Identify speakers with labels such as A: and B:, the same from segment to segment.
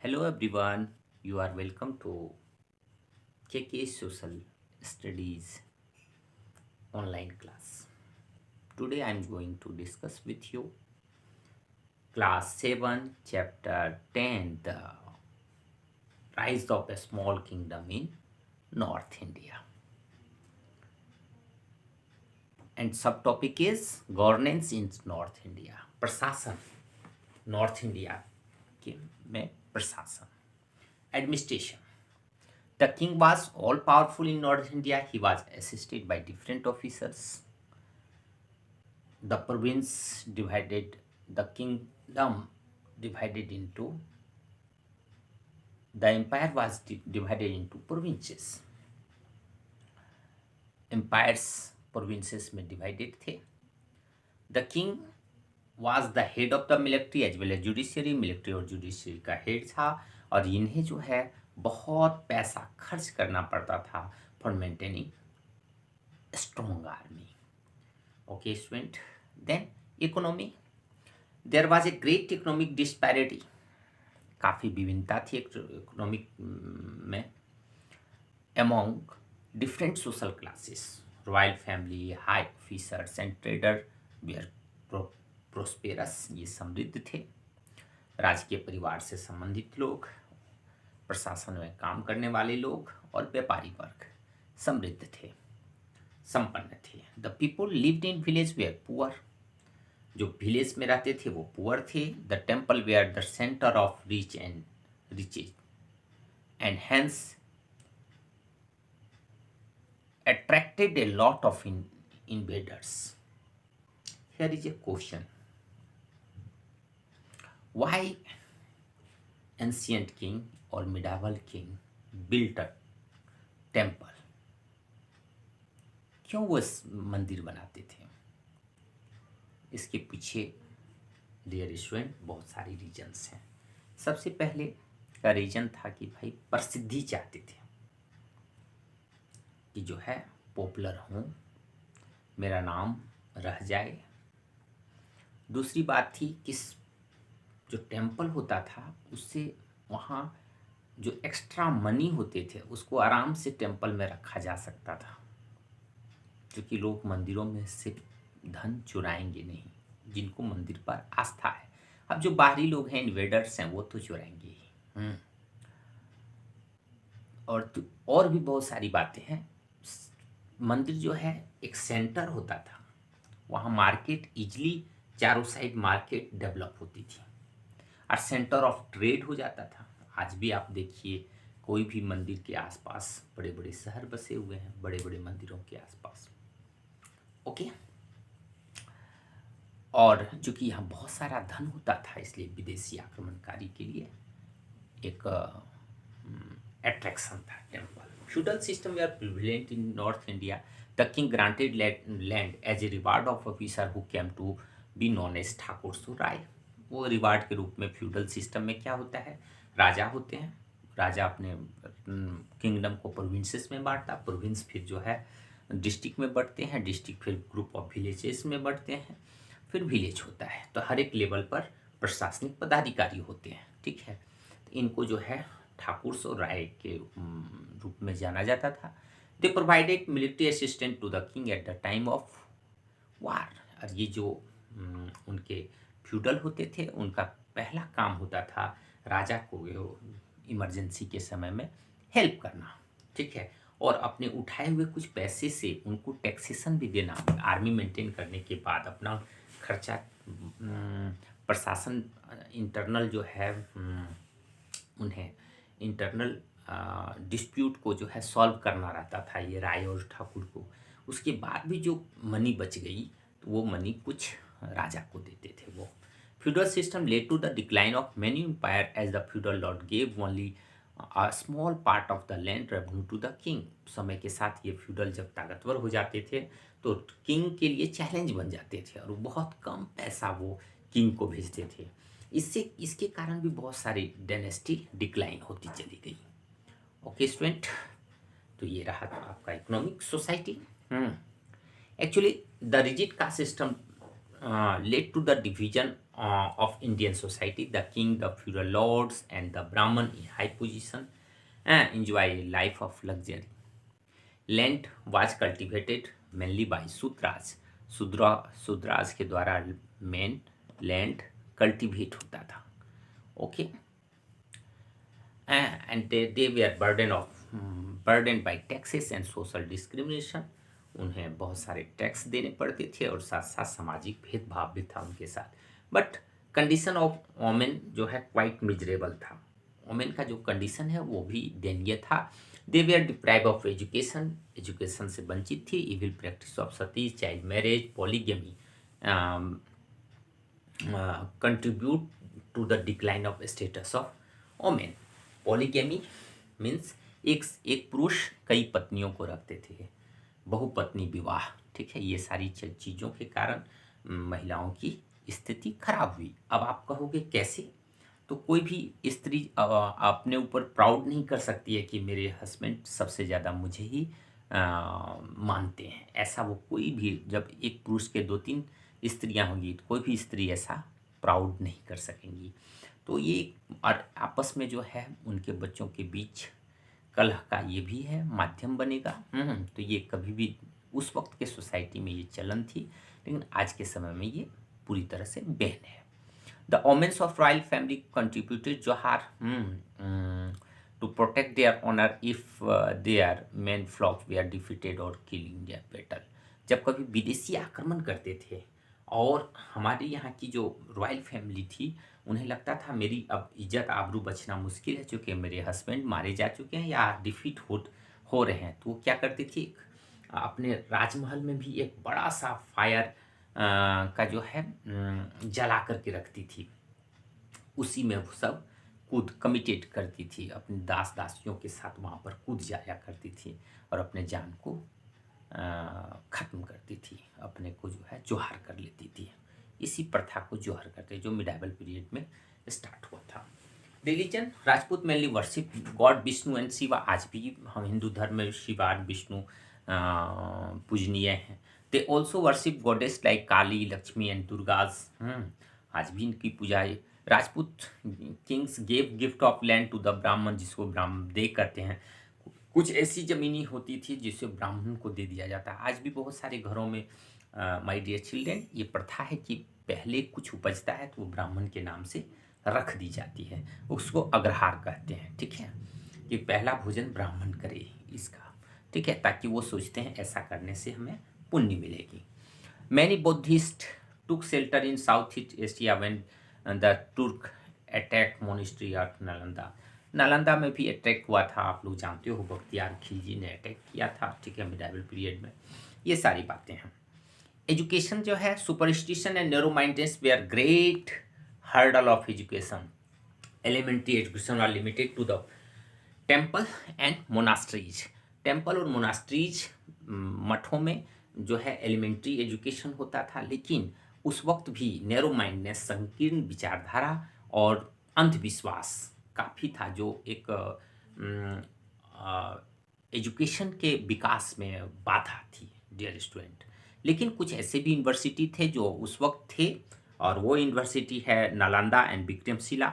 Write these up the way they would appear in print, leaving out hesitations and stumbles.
A: Hello everyone, you are welcome to KK Social Studies online class. Today I am going to discuss with you class 7 chapter 10, the rise of a small kingdom in North India, and subtopic is governance in North India. प्रशासन north India के में प्रशासन administration. The king was all powerful in North India. He was assisted by different officers. The province divided, the kingdom divided into, the empire was divided into provinces. Empires provinces में divided थे. The king was the head of the military as well as judiciary. Military और judiciary का head था और इन्हें जो है बहुत पैसा खर्च करना पड़ता था for maintaining strong army. Okay student. Then economy. There was a great economic disparity. काफ़ी विभिन्नता थी इकोनॉमिक में among different social classes. Royal family, high officers and trader were prosperous. ये समृद्ध थे. राजकीय परिवार से संबंधित लोग, प्रशासन में काम करने वाले लोग और व्यापारी वर्ग समृद्ध थे, संपन्न थे. The people lived in village were poor. जो विलेज में रहते थे वो पुअर थे. The temple were the centre of riches and hence attracted a lot of invaders. Here is a question. Why ancient king or medieval king built a temple? क्यों वो मंदिर बनाते थे? इसके पीछे डियर स्टूडेंट बहुत सारी रीजन्स हैं. सबसे पहले का रीजन था कि भाई प्रसिद्धि चाहते थे कि जो है पॉपुलर हूँ, मेरा नाम रह जाए. दूसरी बात थी कि जो टेम्पल होता था उससे वहाँ जो एक्स्ट्रा मनी होते थे उसको आराम से टेम्पल में रखा जा सकता था, क्योंकि लोग मंदिरों में से धन चुराएंगे नहीं, जिनको मंदिर पर आस्था है. अब जो बाहरी लोग हैं, इन्वेडर्स हैं, वो तो चुराएंगे ही. और भी बहुत सारी बातें हैं. मंदिर जो है एक सेंटर होता था, वहाँ मार्केट इजली चारों साइड मार्केट डेवलप होती थी और सेंटर ऑफ ट्रेड हो जाता था. आज भी आप देखिए कोई भी मंदिर के आसपास बड़े बड़े शहर बसे हुए हैं, बड़े बड़े मंदिरों के आसपास. ओके. और चूँकि यहाँ बहुत सारा धन होता था इसलिए विदेशी आक्रमणकारी के लिए एक अट्रैक्शन था temple. Feudal system were prevalent in North India. The king granted land as a reward of officer who came to be known as Thakur Surai. वो रिवार्ड के रूप में फ्यूडल सिस्टम में क्या होता है, राजा होते हैं. राजा अपने किंगडम को प्रोविंसेस में बांटता, प्रोविंस फिर जो है डिस्ट्रिक्ट में बढ़ते हैं, डिस्ट्रिक्ट फिर ग्रुप ऑफ विलेजेस में बढ़ते हैं, फिर विलेज होता है. तो हर एक लेवल पर प्रशासनिक पदाधिकारी होते हैं. ठीक है. तो इनको जो है ठाकुर सुराय के रूप में जाना जाता था. They provided military assistant to the king at the time of war. और ये जो उनके फ्यूडल होते थे उनका पहला काम होता था राजा को इमरजेंसी के समय में हेल्प करना. ठीक है. और अपने उठाए हुए कुछ पैसे से उनको टैक्सेशन भी देना. आर्मी मेंटेन करने के बाद अपना खर्चा प्रशासन इंटरनल जो है उन्हें इंटरनल डिस्प्यूट को जो है सॉल्व करना रहता था ये राय और ठाकुर को. उसके बाद भी जो मनी बच गई तो वो मनी कुछ राजा को देते थे. वो feudal system led to the decline of many empire as the feudal lord gave only a small part of the land revenue to the king. समय के साथ ये फ्यूडल जब ताकतवर हो जाते थे तो किंग के लिए चैलेंज बन जाते थे और बहुत कम पैसा वो किंग को भेजते थे. इसके कारण भी बहुत सारी डायनेस्टी डिक्लाइन होती चली गई. Okay student. तो ये रहा आपका economic society. Actually the rigid caste system led to the division of Indian society. The king, the feudal lords, and the Brahmin in high position enjoy a life of luxury. Land was cultivated mainly by Sudras. Sudras के द्वारा main land cultivate होता था. Okay. And they were are burdened by taxes and social discrimination. उन्हें बहुत tax tax देने पड़ते थे और साथ साथ सामाजिक भेदभाव भी था उनके साथ. बट कंडीशन ऑफ वोमेन जो है क्वाइट मिजरेबल था. वोमेन का जो कंडीशन है वो भी दयनीय था. They were deprive of education से वंचित थी. Evil practice of sati, child marriage, polygamy contribute to the decline of status of women. Polygamy means एक पुरुष कई पत्नियों को रखते थे, बहुपत्नी विवाह. ठीक है, ये सारी चीज़ों के कारण महिलाओं की स्थिति खराब हुई. अब आप कहोगे कैसे? तो कोई भी स्त्री अपने ऊपर प्राउड नहीं कर सकती है कि मेरे हस्बैंड सबसे ज़्यादा मुझे ही मानते हैं. ऐसा वो कोई भी, जब एक पुरुष के 2-3 स्त्रियां होंगी तो कोई भी स्त्री ऐसा प्राउड नहीं कर सकेंगी. तो ये और आपस में जो है उनके बच्चों के बीच कलह का ये भी है माध्यम बनेगा. तो ये कभी भी उस वक्त के सोसाइटी में ये चलन थी, लेकिन आज के समय में ये पूरी तरह से बैन है. The women of royal family contributed jauhar to protect their honour if their men folk were are defeated और किल इन देयर बैटल. जब कभी विदेशी आक्रमण करते थे और हमारे यहाँ की जो रॉयल फैमिली थी उन्हें लगता था मेरी अब इज्जत आबरू बचना मुश्किल है, चूँकि मेरे हस्बैंड मारे जा चुके हैं या डिफीट हो रहे हैं. तो वो क्या करती थी, अपने राजमहल में भी एक बड़ा सा फायर का जो है जला करके रखती थी. उसी में वो सब कमिटेड करती थी, अपनी दासियों के साथ वहाँ पर कूद जाया करती थी और अपने जान को ख़त्म करती थी, अपने को जो है जोहर कर लेती थी. इसी प्रथा को जोहर करते जो मिडाइवल पीरियड में स्टार्ट हुआ था. Religion, Rajput mainly worship God Vishnu and Shiva. आज भी हम हिंदू धर्म में शिवा और विष्णु पूजनीय हैं. They also worship goddess like Kali, Lakshmi and Durgas. आज भी इनकी पूजा है. Rajput kings gave gift of land to the Brahmin, जिसको ब्राह्मण दे करते हैं. कुछ ऐसी ज़मीनी होती थी जिसे ब्राह्मण को दे दिया जाता है. आज भी बहुत सारे घरों में माय डियर चिल्ड्रेन ये प्रथा है कि पहले कुछ उपजता है तो वो ब्राह्मण के नाम से रख दी जाती है. उसको अग्रहार कहते हैं. ठीक है, कि पहला भोजन ब्राह्मण करे इसका. ठीक है, ताकि वो सोचते हैं ऐसा करने से हमें पुण्य मिलेगी. Many Buddhist took shelter in South East Asia when the Turk attack monastery of Nalanda. Nalanda में भी अटैक हुआ था, आप लोग जानते हो, बख्तियार खिलजी ने अटैक किया था. ठीक है, मिडाइवल पीरियड में ये सारी बातें हैं. एजुकेशन जो है, superstition and narrow mindness were great hurdle of education. Elementary education are limited to the temple and monasteries. Temple और मोनास्ट्रीज मठों में जो है एलिमेंट्री एजुकेशन होता था, लेकिन उस वक्त भी नैरो माइंडनेस, संकीर्ण विचारधारा और अंधविश्वास काफ़ी था, जो एक एजुकेशन के विकास में बाधा थी डियर स्टूडेंट. लेकिन कुछ ऐसे भी यूनिवर्सिटी थे जो उस वक्त थे, और वो यूनिवर्सिटी है Nalanda and Vikramshila.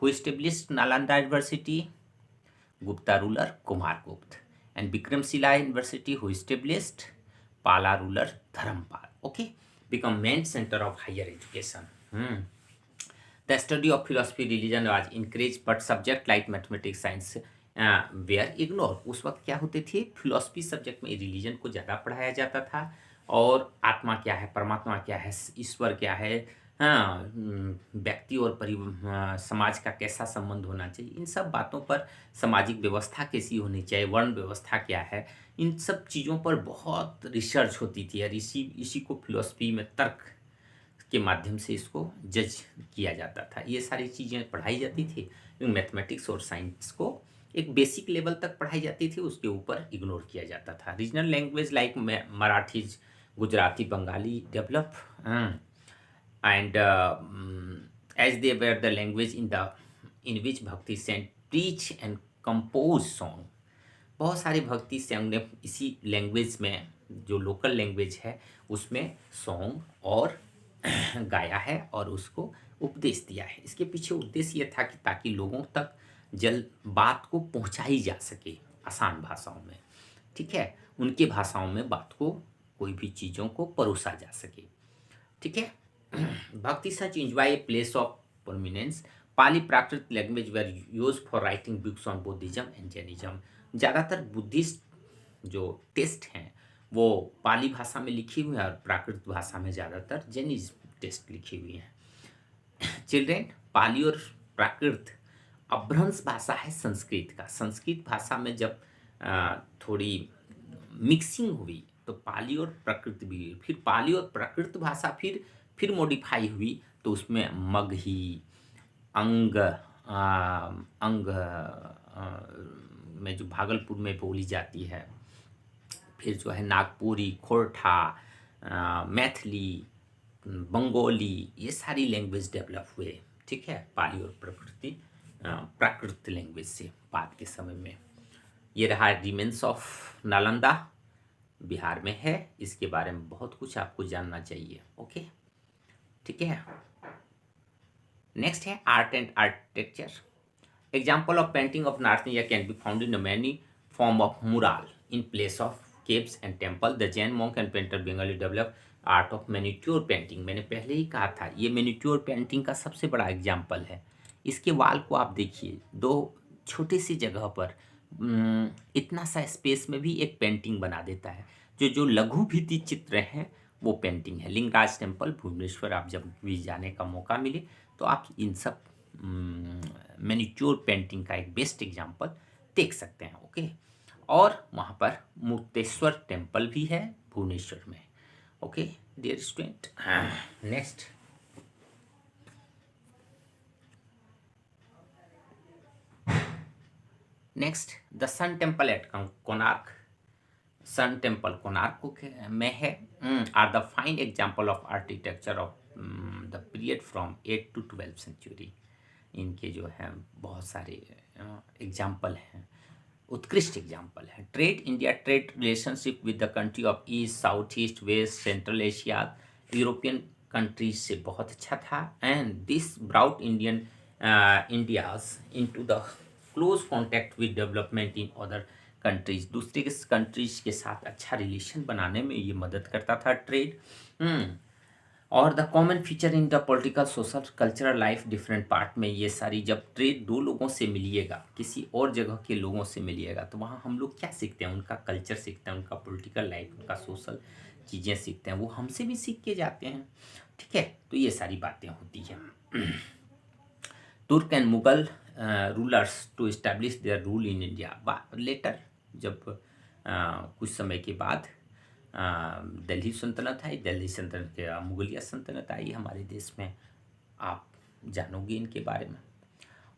A: Who established Nalanda university? Gupta ruler Kumaragupta. And Vikramshila university who established? Pala ruler Dharmapala. Okay, become main centre of higher education. The study of philosophy, religion was encouraged, but subject like mathematics, science were ignored. उस वक्त क्या होते थे, philosophy subject में religion को ज़्यादा पढ़ाया जाता था, और आत्मा क्या है, परमात्मा क्या है, ईश्वर क्या है, व्यक्ति और समाज का कैसा संबंध होना चाहिए, इन सब बातों पर, सामाजिक व्यवस्था कैसी होनी चाहिए, वर्ण व्यवस्था क्या है, इन सब चीज़ों पर बहुत रिसर्च होती थी. और इसी को फिलोसफी में तर्क के माध्यम से इसको जज किया जाता था. ये सारी चीज़ें पढ़ाई जाती थी. मैथमेटिक्स और साइंस को एक बेसिक लेवल तक पढ़ाई जाती थी, उसके ऊपर इग्नोर किया जाता था. Regional language like Marathis, Gujarati, Bengali develop, and as they were the language in which bhakti saint preach and compose song. बहुत सारे भक्ति सॉन्ग ने इसी लैंग्वेज में जो लोकल लैंग्वेज है उसमें सॉन्ग और गाया है और उसको उपदेश दिया है। इसके पीछे उद्देश्य ये था कि ताकि लोगों तक जल बात को पहुंचाई जा सके आसान भाषाओं में, ठीक है, उनके भाषाओं में बात को, कोई भी चीज़ों को परोसा जा सके, ठीक है। Bhakti such enjoy a place of prominence. Pali Prakrit language were use for writing books on Buddhism and Jainism. ज़्यादातर बुद्धिस्ट जो टेस्ट हैं वो पाली भाषा में लिखी हुई है और प्राकृत भाषा में ज़्यादातर जैनिज्म टेस्ट लिखी हुई हैं। चिल्ड्रेन, पाली और प्राकृत अभ्रंश भाषा है संस्कृत का। संस्कृत भाषा में जब थोड़ी मिक्सिंग हुई तो पाली और प्राकृत भी हुई। फिर पाली और प्राकृत भाषा फिर मॉडिफाई हुई तो उसमें मगही, अंग अंग में जो भागलपुर में बोली जाती है, फिर जो है नागपुरी, खोरठा, मैथिली, बंगाली, ये सारी लैंग्वेज डेवलप हुए, ठीक है, पाली और प्राकृत लैंग्वेज से बाद के समय में। ये रहा रिमेन्स ऑफ नालंदा, बिहार में है। इसके बारे में बहुत कुछ आपको जानना चाहिए, ओके, ठीक है। नेक्स्ट है art and architecture. Example of painting of north India can be found in many form of mural in place of caves and temple. The Jain monk and painter Bengali develop art of manicure painting. मैंने पहले ही कहा था ये manicure painting का सबसे बड़ा example है। इसके वाल को आप देखिए, दो छोटी सी जगह पर इतना सा स्पेस में भी एक पेंटिंग बना देता है। जो लघु भित्ति चित्र हैं वो पेंटिंग है। लिंगराज टेम्पल भुवनेश्वर, आप जब भी जाने का मौका मिले तो आप इन सब मैनिक्योर पेंटिंग का एक बेस्ट एग्जाम्पल देख सकते हैं, ओके। और वहाँ पर मुक्तेश्वर टेम्पल भी है भुवनेश्वर में, okay dear student. Next the sun temple at Konark. Sun temple Konark में है। Are the fine example of architecture of the period from 8 to 12 century. इनके जो है बहुत सारे एग्जाम्पल हैं, उत्कृष्ट एग्जाम्पल है। Trade, India trade relationship with the country of east, south east, west, central Asia, European countries से बहुत अच्छा था। And this brought India's into the close contact with development in other countries. दूसरे countries के साथ अच्छा relation बनाने में ये मदद करता था ट्रेड। और the common feature in the political, social, cultural life different part में ये सारी, जब ट्रेड दो लोगों से मिलिएगा, किसी और जगह के लोगों से मिलिएगा तो वहाँ हम लोग क्या सीखते हैं, उनका कल्चर सीखते हैं, उनका पॉलिटिकल लाइफ, उनका सोशल चीज़ें सीखते हैं, वो हमसे भी सीख के जाते हैं, ठीक है। तो ये सारी बातें होती हैं। Turk and Mughal rulers to establish their rule in India. Later जब कुछ समय के बाद दिल्ली सल्तनत आई, दिल्ली सल्तनत के मुगलिया सल्तनत आई हमारे देश में, आप जानोगे इनके बारे में।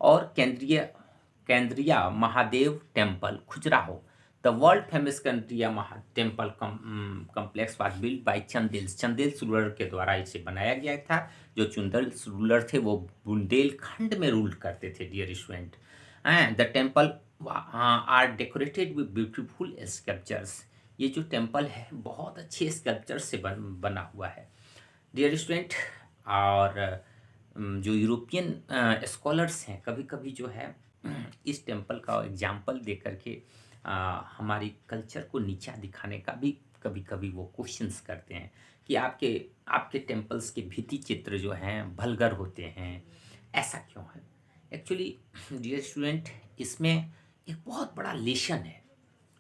A: और Kandariya Mahadev temple Khajuraho, the world famous Kandariya temple complex was build by Chandelas ruler के द्वारा इसे बनाया गया था। जो चंदेल्स रूलर थे वो बुंदेलखंड में रूल करते थे dear student. The temple are decorated with beautiful sculptures. ये जो टेम्पल है बहुत अच्छे स्कल्पचर से बना हुआ है डियर स्टूडेंट। और जो यूरोपियन स्कॉलर्स हैं कभी कभी जो है इस टेम्पल का एग्जाम्पल दे करके हमारी कल्चर को नीचा दिखाने का भी कभी कभी वो क्वेश्चंस करते हैं कि आपके टेम्पल्स के भित्ति चित्र जो हैं भलगर होते हैं, ऐसा क्यों है। एक्चुअली डियर स्टूडेंट, इसमें एक बहुत बड़ा लेसन है।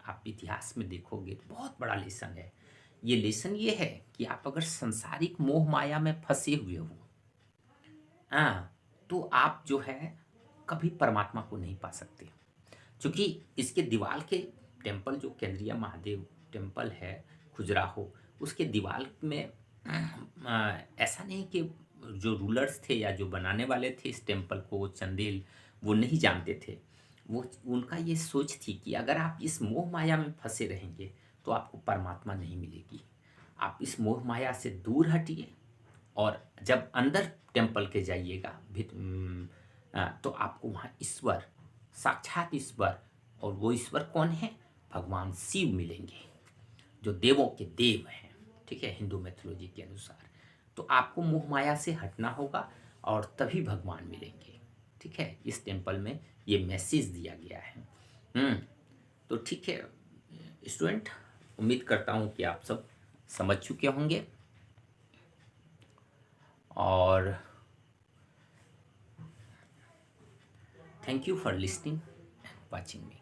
A: आप इतिहास में देखोगे बहुत बड़ा लेसन है। ये लेसन ये है कि आप अगर संसारिक मोह माया में फंसे हुए हो तो आप जो है कभी परमात्मा को नहीं पा सकते। क्योंकि इसके दीवार के टेम्पल, जो केंद्रीय महादेव टेम्पल है खजुराहो, उसके दीवार में ऐसा नहीं कि जो रूलर्स थे या जो बनाने वाले थे इस टेम्पल को, चंदेल, वो नहीं जानते थे। वो उनका ये सोच थी कि अगर आप इस मोह माया में फंसे रहेंगे तो आपको परमात्मा नहीं मिलेगी। आप इस मोह माया से दूर हटिए और जब अंदर टेम्पल के जाइएगा तो आपको वहाँ ईश्वर, साक्षात ईश्वर, और वो ईश्वर कौन है, भगवान शिव मिलेंगे। जो देवों के देव हैं, ठीक है, हिंदू मैथोलॉजी के अनुसार। तो आपको मोह माया से हटना होगा और तभी भगवान मिलेंगे, ठीक है। इस टेम्पल में ये मैसेज दिया गया है। तो ठीक है स्टूडेंट, उम्मीद करता हूँ कि आप सब समझ चुके होंगे और thank you for listening and watching me.